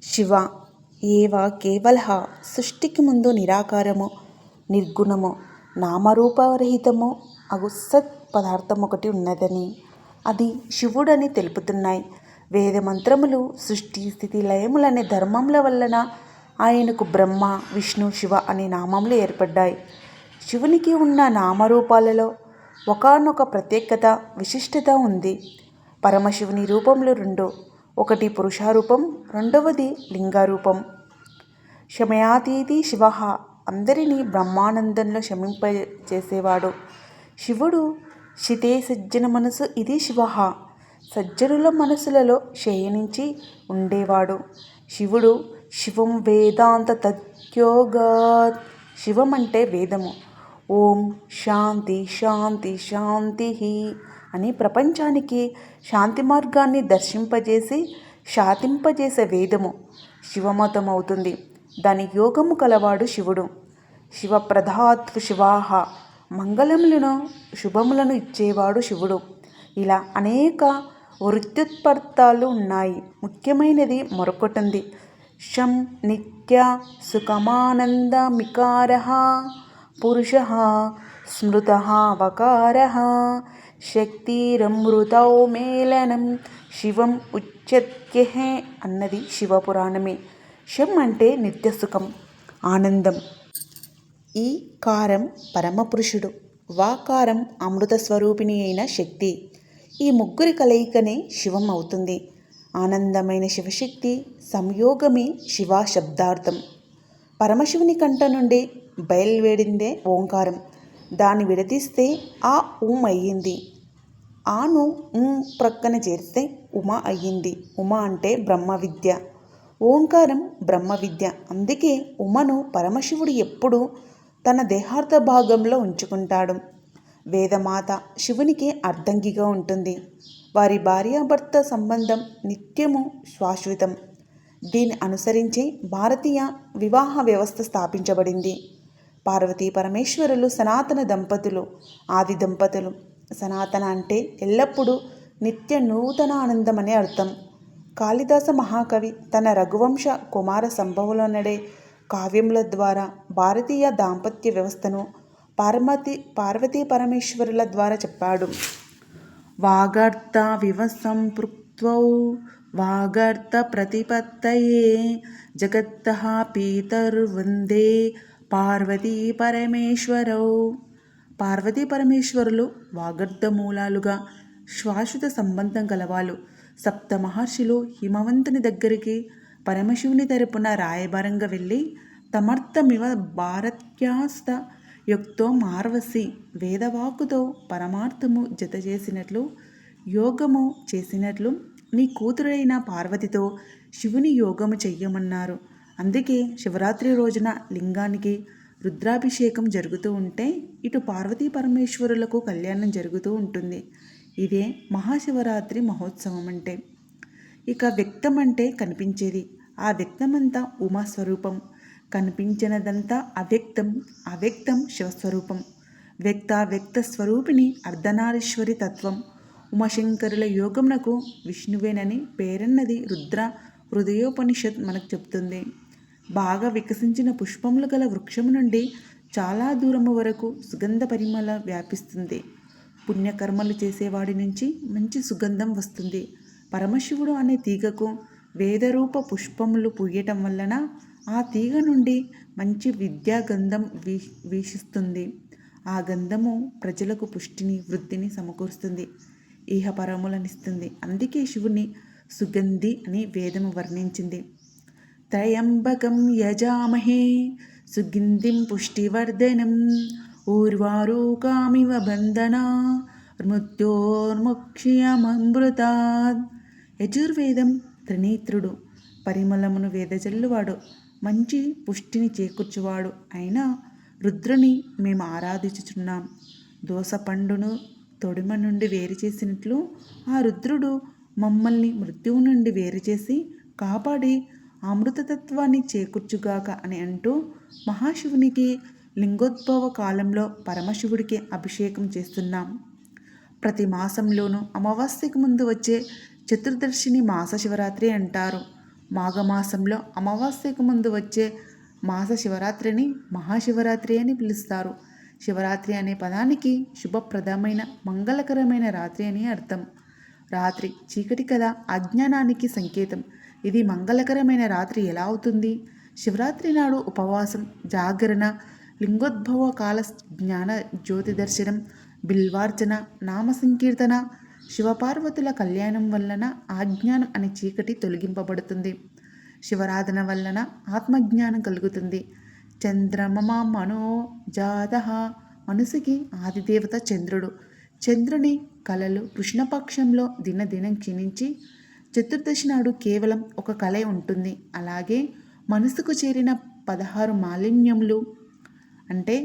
శివ ఏవ కేవల సృష్టికి ముందు నిరాకారము నిర్గుణము నామరూపరహితము అగు సత్ పదార్థం ఒకటి ఉన్నదని అది శివుడని తెలుపుతున్నాయి. వేదమంత్రములు సృష్టి స్థితి లయములనే ధర్మముల వలన ఆయనకు బ్రహ్మ విష్ణు శివ అనే నామములు ఏర్పడ్డాయి. శివునికి ఉన్న నామరూపాలలో ఒకానొక ప్రత్యేకత విశిష్టత ఉంది. పరమశివుని రూపములు రెండు, ఒకటి పురుషారూపం, రెండవది లింగారూపం. శమయాతీతి శివ అందరినీ బ్రహ్మానందంలో శమింపజేసేవాడు. శివుడు శితే సజ్జన మనసు ఇది శివ సజ్జనుల మనసులలో శయనించి ఉండేవాడు. శివుడు శివం వేదాంత తద్యోగాత్ శివం అంటే వేదము. ఓం శాంతి శాంతి శాంతి అని ప్రపంచానికి శాంతి మార్గాన్ని దర్శింపజేసి శాంతింపజేసే వేదము శివమతం అవుతుంది. దాని యోగము కలవాడు శివుడు. శివప్రదాత్ శివాహ మంగళములను శుభములను ఇచ్చేవాడు శివుడు. ఇలా అనేక వృత్త్యుత్పత్తాలు ఉన్నాయి. ముఖ్యమైనది మరొకటుంది. శం నిత్య సుఖమానందమికార పురుష స్మృత వకార శక్తిరమృతౌ మేళనం శివం ఉచ్యతే అన్నది శివపురాణమే. శం అంటే నిత్యసుఖం, ఆనందం. ఈ కారం పరమపురుషుడు, వాకారం అమృత స్వరూపిణి అయిన శక్తి. ఈ ముగ్గురి కలయికనే శివం అవుతుంది. ఆనందమైన శివశక్తి సంయోగమే శివ శబ్దార్థం. పరమశివుని కంఠ నుండి బయలువెడిందే ఓంకారం. దాన్ని విడదీస్తే ఆ ఉం అయ్యింది. ఆను ప్రక్కన చేరిస్తే ఉమ అయ్యింది. ఉమ అంటే బ్రహ్మ విద్య, ఓంకారం బ్రహ్మ విద్య. అందుకే ఉమను పరమశివుడు ఎప్పుడూ తన దేహార్థ భాగంలో ఉంచుకుంటాడు. వేదమాత శివునికి అర్ధంగిగా ఉంటుంది. వారి భార్యాభర్త సంబంధం నిత్యము శాశ్వతం. దీన్ని అనుసరించి భారతీయ వివాహ వ్యవస్థ స్థాపించబడింది. పార్వతీ పరమేశ్వరులు సనాతన దంపతులు, ఆది దంపతులు. సనాతన అంటే ఎల్లప్పుడూ నిత్య నూతన ఆనందం అనే అర్థం. కాళిదాస మహాకవి తన రఘువంశ కుమార సంభవంలోనడే కావ్యముల ద్వారా భారతీయ దాంపత్య వ్యవస్థను పార్వతీ పరమేశ్వరుల ద్వారా చెప్పాడు. వాగర్త వివసంపృక్త్వౌ వాగర్త ప్రతిపత్తయే జగత్తః పితర్వందే పార్వతీ పరమేశ్వరౌ. పార్వతీ పరమేశ్వరులు వాగర్ధ మూలాలుగా శాశ్వత సంబంధం గలవాళ్ళు. సప్త మహర్షులు హిమవంతుని దగ్గరికి పరమశివుని తరపున రాయబారంగా వెళ్ళి తమర్థమివ భారత్యాస్త యుక్తో మార్వసి వేదవాకుతో పరమార్థము జత చేసినట్లు యోగము చేసినట్లు నీ కూతురైన పార్వతితో శివుని యోగము చెయ్యమన్నారు. అందుకే శివరాత్రి రోజున లింగానికి రుద్రాభిషేకం జరుగుతూ ఉంటే ఇటు పార్వతీ పరమేశ్వరులకు కళ్యాణం జరుగుతూ ఉంటుంది. ఇదే మహాశివరాత్రి మహోత్సవం అంటే. ఇక వ్యక్తం అంటే కనిపించేది. ఆ వ్యక్తమంతా ఉమాస్వరూపం. కనిపించినదంతా అవ్యక్తం, అవ్యక్తం శివస్వరూపం. వ్యక్త స్వరూపిణి అర్ధనారీశ్వరి తత్వం. ఉమాశంకరుల యోగమునకు విష్ణువేనని పేరన్నది రుద్ర హృదయోపనిషత్ మనకు చెప్తుంది. బాగా వికసించిన పుష్పములు గల వృక్షము నుండి చాలా దూరము వరకు సుగంధ పరిమళ వ్యాపిస్తుంది. పుణ్యకర్మలు చేసేవాడి నుంచి మంచి సుగంధం వస్తుంది. పరమశివుడు అనే తీగకు వేదరూప పుష్పములు పూయటం వలన ఆ తీగ నుండి మంచి విద్యాగంధం వీషిస్తుంది. ఆ గంధము ప్రజలకు పుష్టిని వృద్ధిని సమకూరుస్తుంది, ఇహపరములనిస్తుంది. అందుకే శివుని సుగంధి అని వేదము వర్ణించింది. త్రయంబకం యజామహే సుగంధిం పుష్టివర్ధనం ఊర్వారుకామివ బంధనా మృత్యోర్ముక్ష్యమృతాత్. యజుర్వేదం త్రినేత్రుడు, పరిమళమును వేదజల్లువాడు, మంచి పుష్టిని చేకూర్చువాడు అయిన రుద్రుని మేము ఆరాధించుచున్నాం. దోసపండును తొడిమ నుండి వేరు చేసినట్లు ఆ రుద్రుడు మమ్మల్ని మృత్యువు నుండి వేరు చేసి కాపాడి అమృతతత్వాన్ని చేకూర్చుగాక అని అంటూ మహాశివునికి లింగోద్భవ కాలంలో పరమశివుడికి అభిషేకం చేస్తున్నాం. ప్రతి మాసంలోనూ అమావాస్యకు ముందు వచ్చే చతుర్దశిని మాస శివరాత్రి అంటారు. మాఘమాసంలో అమావాస్యకు ముందు వచ్చే మాస శివరాత్రిని మహాశివరాత్రి అని పిలుస్తారు. శివరాత్రి అనే పదానికి శుభప్రదమైన మంగళకరమైన రాత్రి అని అర్థం. రాత్రి చీకటి కదా అజ్ఞానానికి సంకేతం. ఇది మంగళకరమైన రాత్రి ఎలా అవుతుంది? శివరాత్రి నాడు ఉపవాసం, జాగరణ, లింగోద్భవ కాల జ్ఞాన జ్యోతి దర్శనం, బిల్వార్చన, నామ సంకీర్తన, శివపార్వతుల కళ్యాణం వలన అజ్ఞానం అనే చీకటి తొలగింపబడుతుంది. శివరాధన వలన ఆత్మజ్ఞానం కలుగుతుంది. చంద్రమమ మనోజాత, మనసుకి ఆదిదేవత చంద్రుడు. చంద్రుని కళలు కృష్ణపక్షంలో దినదినం క్షీణించి చతుర్దశి నాడు కేవలం ఒక కళ ఉంటుంది. అలాగే మనసుకు చేరిన 16 మాలిన్యములు అంటే